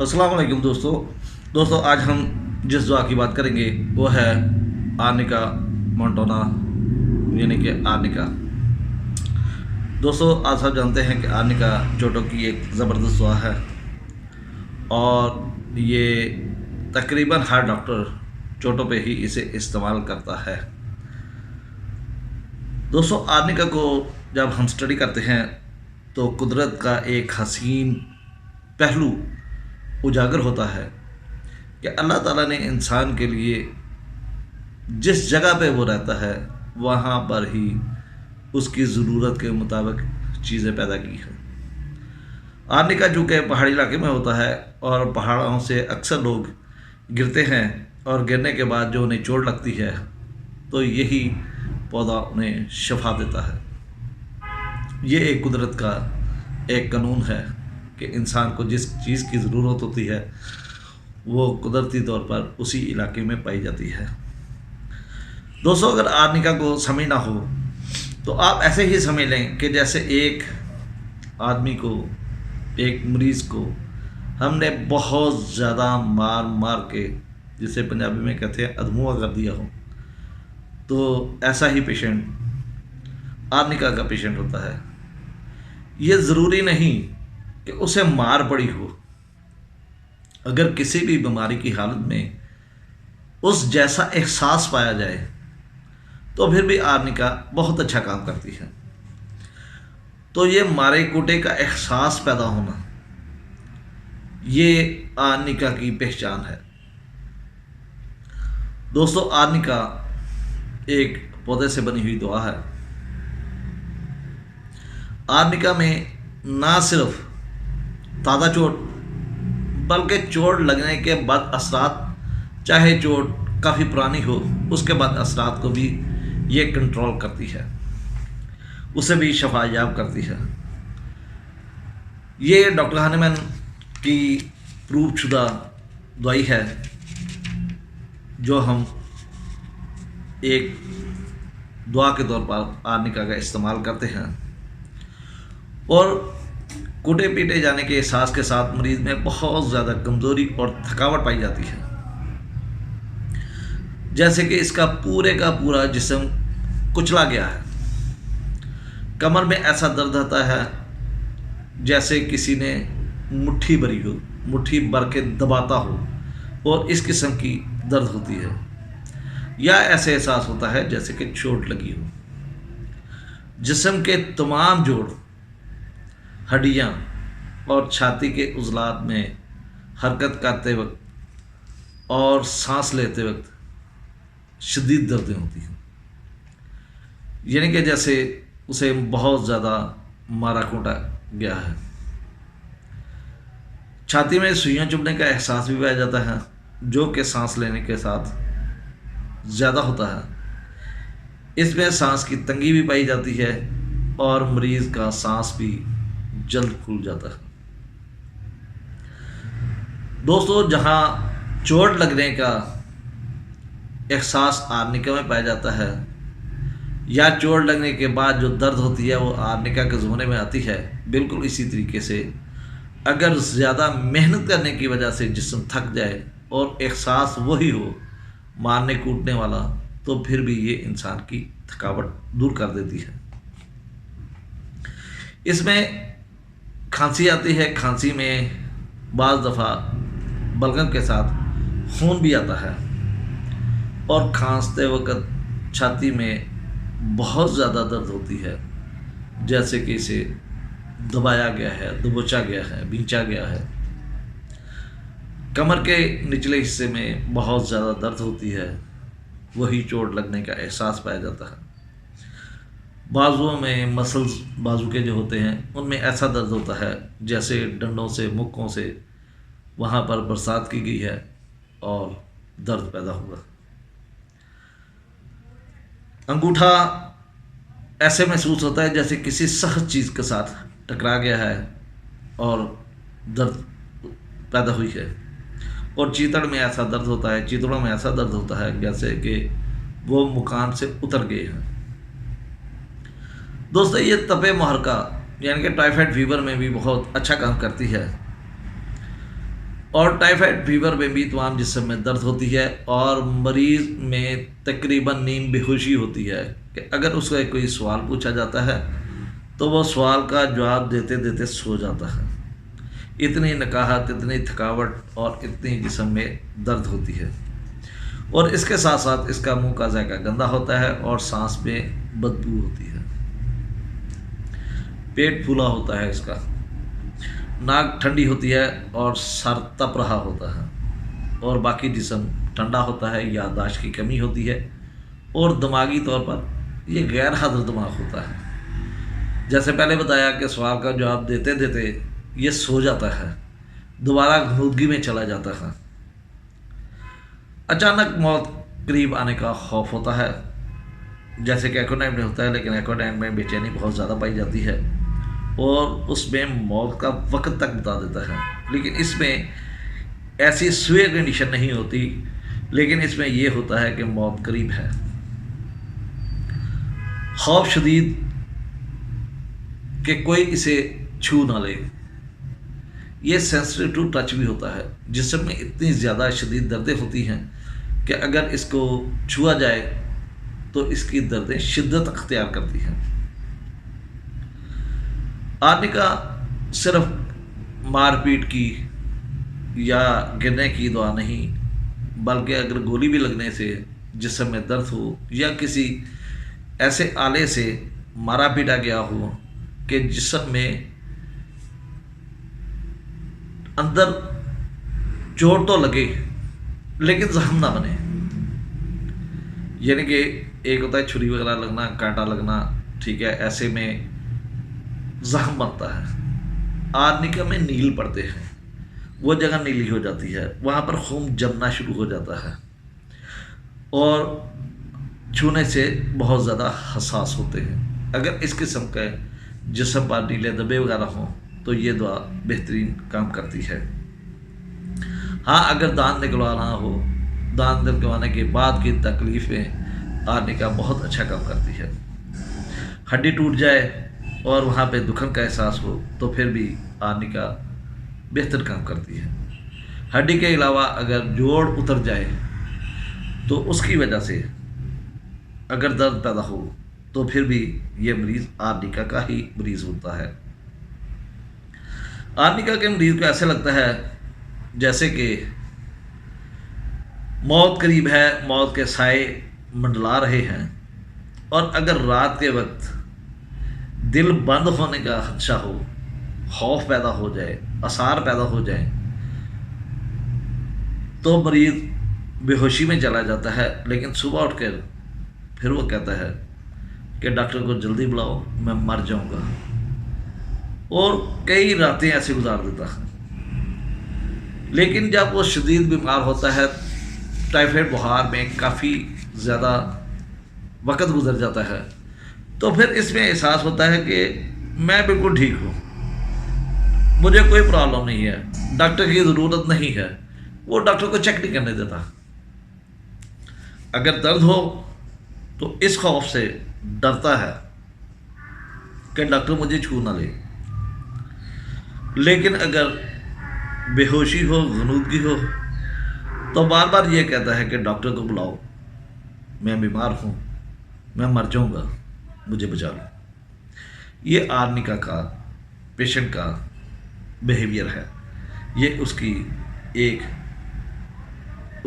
السلام علیکم دوستو آج ہم جس دعا کی بات کریں گے وہ ہے آرنیکا مونٹانا یعنی کہ آرنیکا۔ دوستو آج سب جانتے ہیں کہ آرنیکا چوٹوں کی ایک زبردست دعا ہے اور یہ تقریباً ہر ڈاکٹر چوٹوں پہ ہی اسے استعمال کرتا ہے۔ دوستو آرنیکا کو جب ہم سٹڈی کرتے ہیں تو قدرت کا ایک حسین پہلو اجاگر ہوتا ہے کہ اللہ تعالیٰ نے انسان کے لیے جس جگہ پہ وہ رہتا ہے وہاں پر ہی اس کی ضرورت کے مطابق چیزیں پیدا کی ہیں۔ آرنیکا چونکہ پہاڑی علاقے میں ہوتا ہے اور پہاڑوں سے اکثر لوگ گرتے ہیں اور گرنے کے بعد جو انہیں چوٹ لگتی ہے تو یہی پودا انہیں شفا دیتا ہے۔ یہ ایک قدرت کا ایک قانون ہے کہ انسان کو جس چیز کی ضرورت ہوتی ہے وہ قدرتی طور پر اسی علاقے میں پائی جاتی ہے۔ دوستو اگر آرنیکا کو سمجھنا ہو تو آپ ایسے ہی سمجھ لیں کہ جیسے ایک آدمی کو، ایک مریض کو ہم نے بہت زیادہ مار مار کے، جسے پنجابی میں کہتے ہیں ادموا کر دیا ہو، تو ایسا ہی پیشنٹ آرنیکا کا پیشنٹ ہوتا ہے۔ یہ ضروری نہیں کہ اسے مار پڑی ہو، اگر کسی بھی بیماری کی حالت میں اس جیسا احساس پایا جائے تو پھر بھی آرنیکا بہت اچھا کام کرتی ہے۔ تو یہ مارے کوٹے کا احساس پیدا ہونا یہ آرنیکا کی پہچان ہے۔ دوستو آرنیکا ایک پودے سے بنی ہوئی دوا ہے۔ آرنیکا میں نہ صرف تازہ چوٹ بلکہ چوٹ لگنے کے بعد اثرات، چاہے چوٹ کافی پرانی ہو اس کے بعد اثرات کو بھی یہ کنٹرول کرتی ہے، اسے بھی شفا یاب کرتی ہے۔ یہ ڈاکٹر ہانیمن کی پروف شدہ دوائی ہے جو ہم ایک دعا کے طور پر آرنیکا کا استعمال کرتے ہیں، اور کوٹے پیٹے جانے کے احساس کے ساتھ مریض میں بہت زیادہ کمزوری اور تھکاوٹ پائی جاتی ہے، جیسے کہ اس کا پورا جسم کچلا گیا ہے۔ کمر میں ایسا درد ہوتا ہے جیسے کسی نے مٹھی بھری ہو، مٹھی بھر کے دباتا ہو، اور اس قسم کی درد ہوتی ہے، یا ایسے احساس ہوتا ہے جیسے کہ چوٹ لگی ہو۔ جسم کے تمام جوڑ، ہڈیاں اور چھاتی کے عضلات میں حرکت کرتے وقت اور سانس لیتے وقت شدید دردیں ہوتی ہیں، یعنی کہ جیسے اسے بہت زیادہ مارا کوٹا گیا ہے۔ چھاتی میں سوئیاں چبھنے کا احساس بھی پایا جاتا ہے جو کہ سانس لینے کے ساتھ زیادہ ہوتا ہے۔ اس میں سانس کی تنگی بھی پائی جاتی ہے اور مریض کا سانس بھی جلد پھول جاتا ہے۔ دوستو جہاں چوٹ لگنے کا احساس آرنیکا میں پایا جاتا ہے، یا چوٹ لگنے کے بعد جو درد ہوتی ہے وہ آرنیکا کے زمرے میں آتی ہے، بالکل اسی طریقے سے اگر زیادہ محنت کرنے کی وجہ سے جسم تھک جائے اور احساس وہی ہو مارنے کوٹنے والا، تو پھر بھی یہ انسان کی تھکاوٹ دور کر دیتی ہے۔ اس میں کھانسی آتی ہے، کھانسی میں بعض دفعہ بلغم کے ساتھ خون بھی آتا ہے، اور کھانستے وقت چھاتی میں بہت زیادہ درد ہوتی ہے، جیسے کہ اسے دبایا گیا ہے، دبوچا گیا ہے، بھینچا گیا ہے۔ کمر کے نچلے حصے میں بہت زیادہ درد ہوتی ہے، وہی چوٹ لگنے کا احساس پایا جاتا ہے۔ بازوؤں میں مسلز بازو کے جو ہوتے ہیں ان میں ایسا درد ہوتا ہے جیسے ڈنڈوں سے، مکوں سے وہاں پر برسات کی گئی ہے اور درد پیدا ہوا۔ انگوٹھا ایسے محسوس ہوتا ہے جیسے کسی سخت چیز کے ساتھ ٹکرا گیا ہے اور درد پیدا ہوئی ہے، اور چیتڑ میں ایسا درد ہوتا ہے، چیتڑوں میں ایسا درد ہوتا ہے جیسے کہ وہ مکان سے اتر گئے ہیں۔ دوستو یہ تپے محرکہ یعنی کہ ٹائیفائڈ فیور میں بھی بہت اچھا کام کرتی ہے۔ اور ٹائیفائڈ فیور میں بھی تمام جسم میں درد ہوتی ہے اور مریض میں تقریباً نیم بے ہوشی ہوتی ہے کہ اگر اس کا کوئی سوال پوچھا جاتا ہے تو وہ سوال کا جواب دیتے دیتے سو جاتا ہے، اتنی نکاہت، اتنی تھکاوٹ اور اتنی جسم میں درد ہوتی ہے۔ اور اس کے ساتھ ساتھ اس کا منہ کا ذائقہ گندا ہوتا ہے اور سانس میں بدبو ہوتی ہے، پیٹ پھولا ہوتا ہے اس کا، ناک ٹھنڈی ہوتی ہے اور سر تپ رہا ہوتا ہے، اور باقی جسم ٹھنڈا ہوتا ہے، یادداشت کی کمی ہوتی ہے، اور دماغی طور پر یہ غیر حاضر دماغ ہوتا ہے۔ جیسے پہلے بتایا کہ سوال کا جواب دیتے دیتے یہ سو جاتا ہے، دوبارہ غنودگی میں چلا جاتا ہے۔ اچانک موت قریب آنے کا خوف ہوتا ہے، جیسے کہ ایکوڈائم میں ہوتا ہے، لیکن ایکوڈائم میں بے چینی بہت زیادہ پائی جاتی ہے اور اس میں موت کا وقت تک بتا دیتا ہے، لیکن اس میں ایسی سوئر کنڈیشن نہیں ہوتی، لیکن اس میں یہ ہوتا ہے کہ موت قریب ہے۔ خوف شدید کہ کوئی اسے چھو نہ لے، یہ سینسٹیو ٹو ٹچ بھی ہوتا ہے، جسم میں اتنی زیادہ شدید دردیں ہوتی ہیں کہ اگر اس کو چھوا جائے تو اس کی دردیں شدت اختیار کرتی ہیں۔ آدمی کا صرف مار پیٹ کی یا گرنے کی دعا نہیں، بلکہ اگر گولی بھی لگنے سے جسم میں درد ہو یا کسی ایسے آلے سے مارا پیٹا گیا ہو کہ جسم میں اندر چوٹ تو لگے لیکن زخم نہ بنے، یعنی کہ ایک ہوتا ہے چھری وغیرہ لگنا، کانٹا لگنا، ٹھیک ہے، ایسے میں زخم بنتا ہے، آرنیکا میں نیل پڑتے ہیں، وہ جگہ نیلی ہو جاتی ہے، وہاں پر خون جمنا شروع ہو جاتا ہے اور چھونے سے بہت زیادہ حساس ہوتے ہیں۔ اگر اس قسم کے جسم پر نیلے دبے وغیرہ ہوں تو یہ دعا بہترین کام کرتی ہے۔ ہاں، اگر دانت نکلوانا ہو، دانت نکلوانے کے بعد کی تکلیفیں آرنیکا بہت اچھا کام کرتی ہے۔ ہڈی ٹوٹ جائے اور وہاں پہ دکھن کا احساس ہو تو پھر بھی آرنیکا بہتر کام کرتی ہے۔ ہڈی کے علاوہ اگر جوڑ اتر جائے تو اس کی وجہ سے اگر درد پیدا ہو تو پھر بھی یہ مریض آرنیکا کا ہی مریض ہوتا ہے۔ آرنیکا کے مریض کو ایسے لگتا ہے جیسے کہ موت قریب ہے، موت کے سائے منڈلا رہے ہیں، اور اگر رات کے وقت دل بند ہونے کا خدشہ ہو، خوف پیدا ہو جائے، آثار پیدا ہو جائیں تو مریض بے ہوشی میں چلا جاتا ہے، لیکن صبح اٹھ کر پھر وہ کہتا ہے کہ ڈاکٹر کو جلدی بلاؤ، میں مر جاؤں گا، اور کئی راتیں ایسے گزار دیتا ہے۔ لیکن جب وہ شدید بیمار ہوتا ہے، ٹائیفائڈ بخار میں کافی زیادہ وقت گزر جاتا ہے، تو پھر اس میں احساس ہوتا ہے کہ میں بالکل ٹھیک ہوں، مجھے کوئی پرابلم نہیں ہے، ڈاکٹر کی ضرورت نہیں ہے، وہ ڈاکٹر کو چیک نہیں کرنے دیتا۔ اگر درد ہو تو اس خوف سے ڈرتا ہے کہ ڈاکٹر مجھے چھو نہ لے، لیکن اگر بے ہوشی ہو، غنودگی ہو تو بار بار یہ کہتا ہے کہ ڈاکٹر کو بلاؤ، میں بیمار ہوں، میں مر جاؤں گا، مجھے بچا لو۔ یہ آرنیکا کا پیشنٹ کا بیہیویئر ہے، یہ اس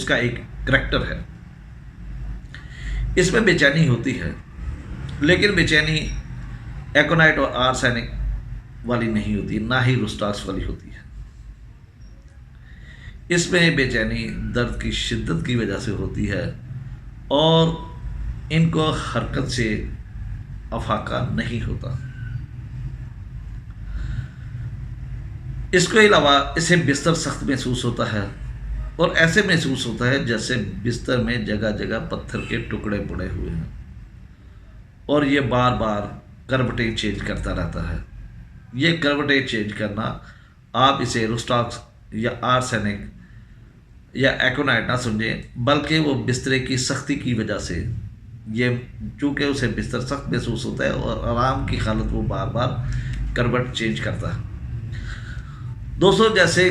کا ایک کریکٹر ہے۔ اس میں بے چینی ہوتی ہے، لیکن بے چینی ایکونائٹ اور آرسینک والی نہیں ہوتی، نہ ہی روسٹاکس والی ہوتی ہے۔ اس میں بے چینی درد کی شدت کی وجہ سے ہوتی ہے اور ان کو حرکت سے افاقہ نہیں ہوتا۔ اس کے علاوہ اسے بستر سخت محسوس ہوتا ہے اور ایسے محسوس ہوتا ہے جیسے بستر میں جگہ جگہ پتھر کے ٹکڑے پڑے ہوئے ہیں، اور یہ بار بار کروٹیں چینج کرتا رہتا ہے۔ یہ کروٹیں چینج کرنا، آپ اسے روسٹاکس یا آرسینک یا ایکونائٹ نہ سمجھیں، بلکہ وہ بسترے کی سختی کی وجہ سے، یہ چونکہ اسے بستر سخت محسوس ہوتا ہے اور آرام کی حالت وہ بار بار کروٹ چینج کرتا ہے۔ دوستو، جیسے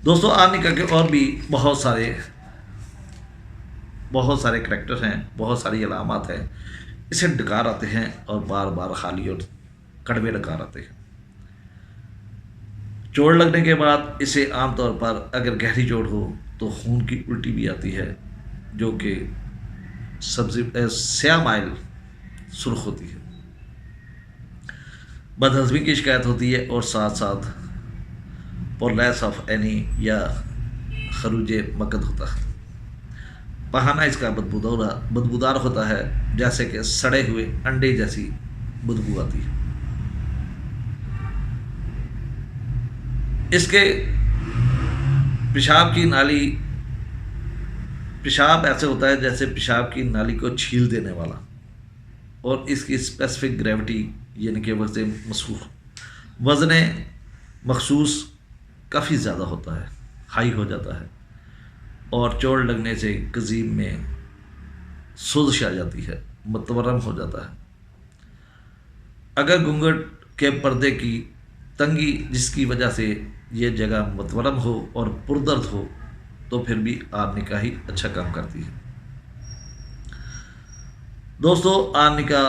دوستوں آرنیکا کے اور بھی بہت سارے کریکٹر ہیں، بہت ساری علامات ہیں. اسے ڈکار آتے ہیں اور بار بار خالی اور کڑوے ڈکار آتے ہیں. چوٹ لگنے کے بعد اسے عام طور پر اگر گہری چوٹ ہو تو خون کی الٹی بھی آتی ہے، جو کہ سیاہ مائل سرخ ہوتی ہے. بدہضمی کی شکایت ہوتی ہے اور ساتھ ساتھ پورلیس آف اینی یا خروج مکد ہوتا ہے. پہانا اس کا بدبودار ہوتا ہے، جیسے کہ سڑے ہوئے انڈے جیسی بدبو آتی ہے. اس کے پیشاب ایسے ہوتا ہے جیسے پیشاب کی نالی کو چھیل دینے والا، اور اس کی اسپیسیفک گریوٹی یعنی کہ وزن مخصوص کافی زیادہ ہوتا ہے، ہائی ہو جاتا ہے، اور چوٹ لگنے سے قضیب میں سوزش آ جاتی ہے، متورم ہو جاتا ہے. اگر گھونگھٹ کے پردے کی تنگی جس کی وجہ سے یہ جگہ متورم ہو اور پردرد ہو تو پھر بھی آرنیکا ہی اچھا کام کرتی ہے. دوستو آرنیکا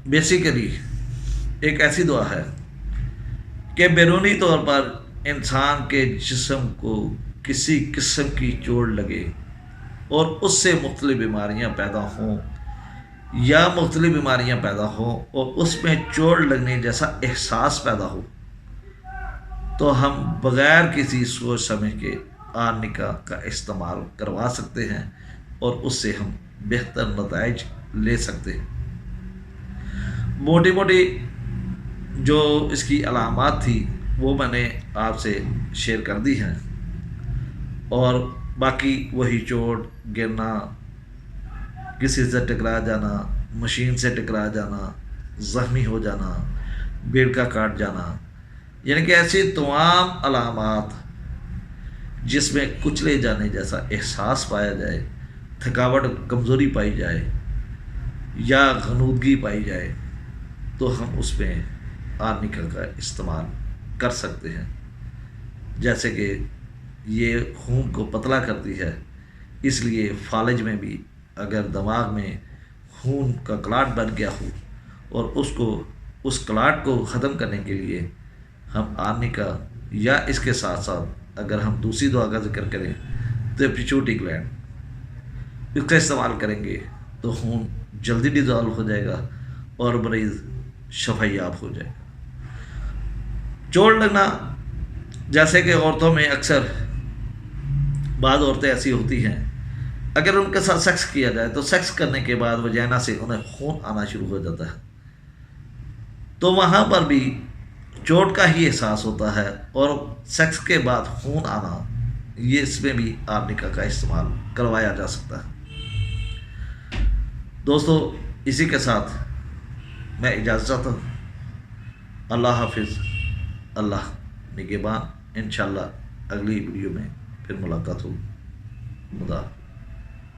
بیسیکلی ایک ایسی دعا ہے کہ بیرونی طور پر انسان کے جسم کو کسی قسم کی چوٹ لگے اور اس سے مختلف بیماریاں پیدا ہوں اور اس میں چوٹ لگنے جیسا احساس پیدا ہو، تو ہم بغیر کسی سوچ سمجھ کے آرنیکا کا استعمال کروا سکتے ہیں اور اس سے ہم بہتر نتائج لے سکتے ہیں. موٹی جو اس کی علامات تھی وہ میں نے آپ سے شیئر کر دی ہیں، اور باقی وہی چوٹ، گرنا، کسی سے ٹکرا جانا، مشین سے ٹکرا جانا، زخمی ہو جانا، بیڑ کا کاٹ جانا، یعنی کہ ایسی تمام علامات جس میں کچلے جانے جیسا احساس پایا جائے، تھکاوٹ، کمزوری پائی جائے یا غنودگی پائی جائے، تو ہم اس میں آرنیکا کا استعمال کر سکتے ہیں. جیسے کہ یہ خون کو پتلا کرتی ہے، اس لیے فالج میں بھی اگر دماغ میں خون کا کلاٹ بن گیا ہو اور اس کلاٹ کو ختم کرنے کے لیے ہم آرنیکا یا اس کے ساتھ ساتھ اگر ہم دوسری دعا کا ذکر کریں تو پیچوٹی گلینڈ، اس کا استعمال کریں گے تو خون جلدی ڈیزالو ہو جائے گا اور مریض شفا یاب ہو جائے گا. چوٹ لگنا جیسے کہ عورتوں میں اکثر بعض عورتیں ایسی ہوتی ہیں، اگر ان کے ساتھ سیکس کیا جائے تو سیکس کرنے کے بعد وجائنا سے انہیں خون آنا شروع ہو جاتا ہے، تو وہاں پر بھی چوٹ کا ہی احساس ہوتا ہے اور سیکس کے بعد خون آنا، یہ اس میں بھی آرنیکا کا استعمال کروایا جا سکتا ہے. دوستو اسی کے ساتھ میں اجازت چاہتا ہوں. اللہ حافظ، اللہ نگہبان. انشاءاللہ اگلی ویڈیو میں پھر ملاقات ہوگی. خدا